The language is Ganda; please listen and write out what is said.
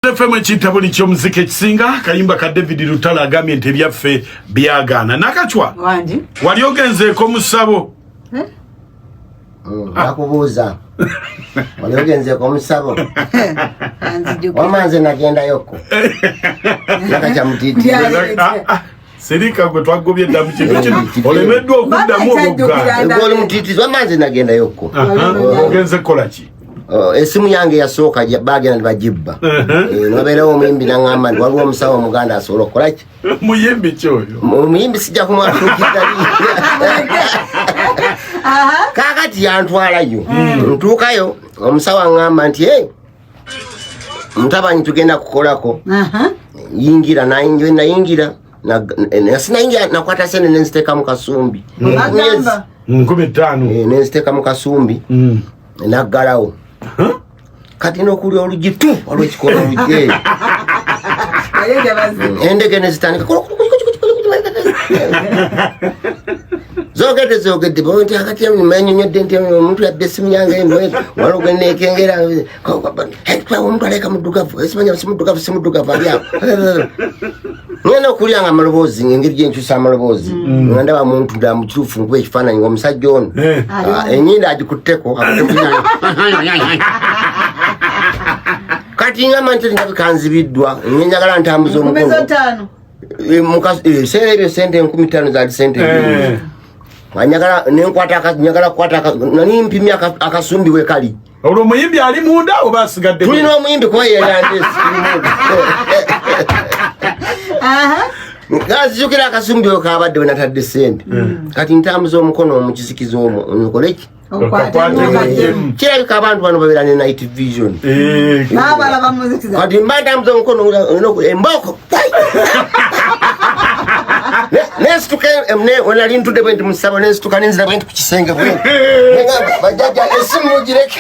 FM chitabuli ky'omuziki ekisinga kayimba ka David Lutalo agambye nti ebyaffe byagaana nakachwa wanji wali ogenzeeko mu ssabo nakubuuza wali ogenzeeko mu ssabo wamanze nagenda yokko nakakya mutiiti Serika gwe twagobye ddamu kintu kino olemeddwa okuddamu obugga oli mutiitizi wamanze nagenda yokko ogenze kukola ki esimu yange yasooka bagenda ne bagibba nobeerawo omuyimbi naŋŋamba nti waliwo omusawo omuganda asobola okukola ki muyimbi kyoyo omuyimbi sijja kumwatuukirali kaakati yantwalayo ntuukayo omusawo aŋŋamba nti mutabanyi tugenda kukolako yingira nayingira sinayingira nakwata sente nenziteeka mu kasumbi 15 nenziteeka mu kasumbi naggalawo kati n'okulya olugi tu olwekikola olugi endege nezitandika zogedde bonti akati manyonyodde nti omuntu yadde esimu yange eno wali ogenda ekengera omuntu aleka muddugavu simuddugavu ali awo ngenda okulya nga amaloboozi engeri gyenkyusa amaloboozi nga ndaba muntu nda mukituufu nkuba ekifaananyi ng'omusajja ono enyindo agikutteko kati ngamba nti nga bikanzibiddwa njagala ntambuza omukono seera ebyo sente 15 zaali sente njagala kukwata nani mpimya akasumbi we kali olwo omuyimbi ali munda oba asigadde tulina omuyimbi kuba yeyande gazijukira akasumbi we kabadde we natadde sente kati ntambuza omukono mu kisikizo omwo nkoleki kirabika abantu bano babeera ne night vision kati mba ntambuza omukono emboko nesituka wenali ntudde bwenti musabo nensituka nenzira bwenti ku kisenge bwenti bajjaja esimu mugireke